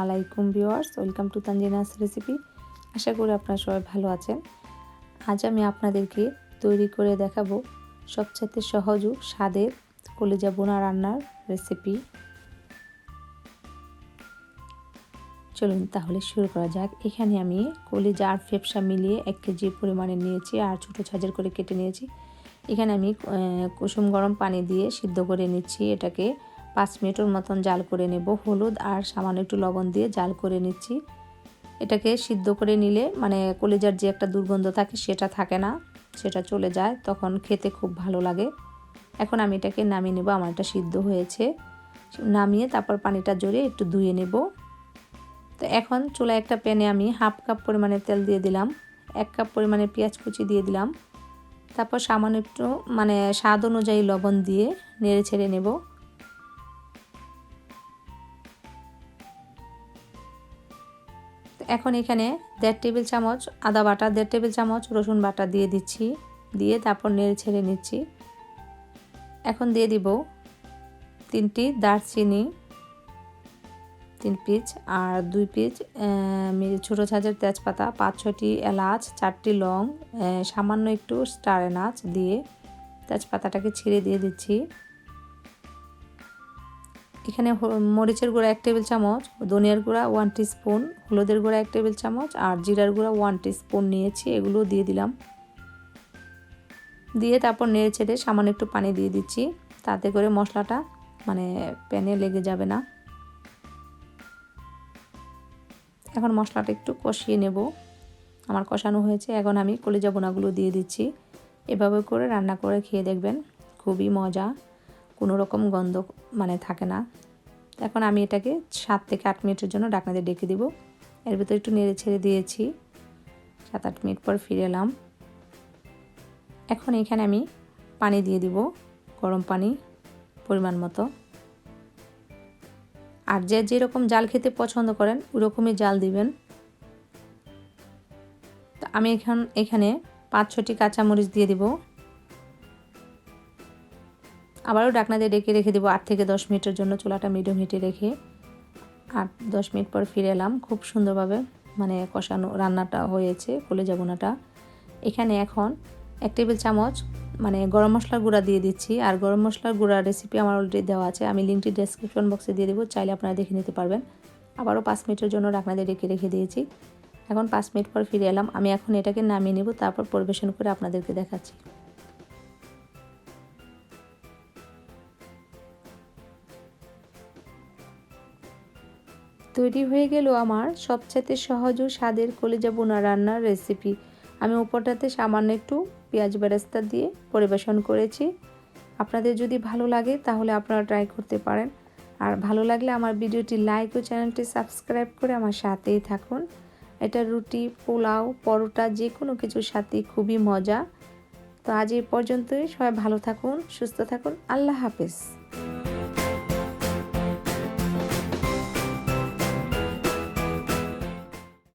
আলাইকুম viewers, welcome to Tanzina's recipe. আশা করি আপনারা সবাই ভালো আছেন। আজ আমি আপনাদেরকে তৈরি করে দেখাবো সবচেয়ে সহজ ও স্বাদের কলিজা বোনা রান্নার রেসিপি। চলুন তাহলে শুরু করা যাক। এখানে আমি কলিজা আর ফেপসা মিলিয়ে 1 কেজি পরিমাণে নিয়েছি আর ছোটো সাইজের করে কেটে নিয়েছি। এখানে আমি কুসুম গরম পানি দিয়ে সিদ্ধ করে নিচ্ছি। এটাকে 5 মিনিটের মতন জাল করে নেব। হলুদ আর সামান্য একটু লবণ দিয়ে জাল করে নিচ্ছি। এটাকে সিদ্ধ করে নিলে মানে কলিজার যে একটা দুর্গন্ধ থাকে সেটা থাকে না, সেটা চলে যায়, তখন খেতে খুব ভালো লাগে। এখন আমি এটাকে নামিয়ে নেব। আমার এটা সিদ্ধ হয়েছে। নামিয়ে তারপর পানিটা ঝরিয়ে একটু ধুয়ে নেব। তো এখন চুলায় একটা প্যানে আমি 1/2 কাপ পরিমাণে তেল দিয়ে দিলাম। 1 কাপ পরিমাণে পেঁয়াজ কুচি দিয়ে দিলাম। তারপর সামান্য একটু স্বাদ অনুযায়ী লবণ দিয়ে নেড়ে ছেড়ে নেব। এখন এখানে 1.5 টেবিল চামচ আদা বাটা, 1.5 টেবিল চামচ রসুন বাটা দিয়ে দিচ্ছি। দিয়ে তারপর নেড়ে ছেড়ে নিচ্ছি। এখন দিয়ে দিব 3টি দারচিনি 3 পিস আর 2 পিস ছোটো সাইজের তেজপাতা, 5-6টি এলাচ, 4টি লং, সামান্য একটু স্টারেনাস দিয়ে তেজপাতাটাকে ছিঁড়ে দিয়ে দিচ্ছি। এখানে মরিচের গুঁড়া 1 টেবিল চামচ, ধনিয়ার গুঁড়া 1 টিস্পুন, হলুদের গুঁড়া 1 টেবিল চামচ আর জিরার গুঁড়া 1 টিস্পুন নিয়েছি, এগুলো দিয়ে দিলাম। দিয়ে তারপর নেড়ে ছেড়ে সামান্য একটু পানি দিয়ে দিচ্ছি, তাতে করে মশলাটা প্যানে লেগে যাবে না। এখন মশলাটা একটু কষিয়ে নেব। আমার কষানো হয়েছে। এখন আমি কলিজা বোনাগুলো দিয়ে দিচ্ছি। এভাবে করে রান্না করে খেয়ে দেখবেন, খুবই মজা, কোনো রকম গন্ধ থাকে না। এখন আমি এটাকে 7 থেকে 8 মিনিটের জন্য ঢাকনা দিয়ে ঢেকে দিব। এর ভিতরে একটু নেড়ে ছেড়ে দিয়েছি। 7-8 মিনিট পর ফিরে এলাম। এখন এখানে আমি পানি দিয়ে দিব, গরম পানি পরিমাণ মতো। আর যে যেরকম জাল খেতে পছন্দ করেন ওরকমই জাল দিবেন। তো আমি এখানে 5-6টি কাঁচামরিচ দিয়ে দিব। আবারও ঢাকনা দিয়ে ঢেকে রেখে দেবো 8 থেকে 10 মিনিটের জন্য, চুলাটা মিডিয়াম হিটে রেখে। 8-10 মিনিট পর ফিরে এলাম। খুব সুন্দরভাবে কষানো রান্নাটা হয়েছে কলিজা বোনাটা। এখানে এখন 1 টেবিল চামচ গরম মশলার গুঁড়া দিয়ে দিচ্ছি। আর গরম মশলার গুঁড়ার রেসিপি আমার অলরেডি দেওয়া আছে, আমি লিঙ্কটি ডেসক্রিপশন বক্সে দিয়ে দেবো, চাইলে আপনারা দেখে নিতে পারবেন। আবারও 5 মিনিটের জন্য ঢাকনা দিয়ে রেখে দিয়েছি। এখন 5 মিনিট পর ফিরে এলাম। আমি এখন এটাকে নামিয়ে নেব, তারপর পরিবেশন করে আপনাদেরকে দেখাচ্ছি। তৈরি হয়ে গেল আমার সবচেয়ে সহজ ও স্বাদের কলিজা বোনা রান্নার রেসিপি। আমি উপরটাতে সামান্য একটু পেঁয়াজ বেরেস্তা দিয়ে পরিবেশন করেছি। আপনাদের যদি ভালো লাগে তাহলে আপনারা ট্রাই করতে পারেন। আর ভালো লাগলে আমার ভিডিওটি লাইক ও চ্যানেলটি সাবস্ক্রাইব করে আমার সাথেই থাকুন। এটা রুটি, পোলাও, পরোটা যে কোনো কিছুর সাথে খুবই মজা। তো আজ এই পর্যন্তই। সবাই ভালো থাকুন, সুস্থ থাকুন। আল্লাহ হাফেজ।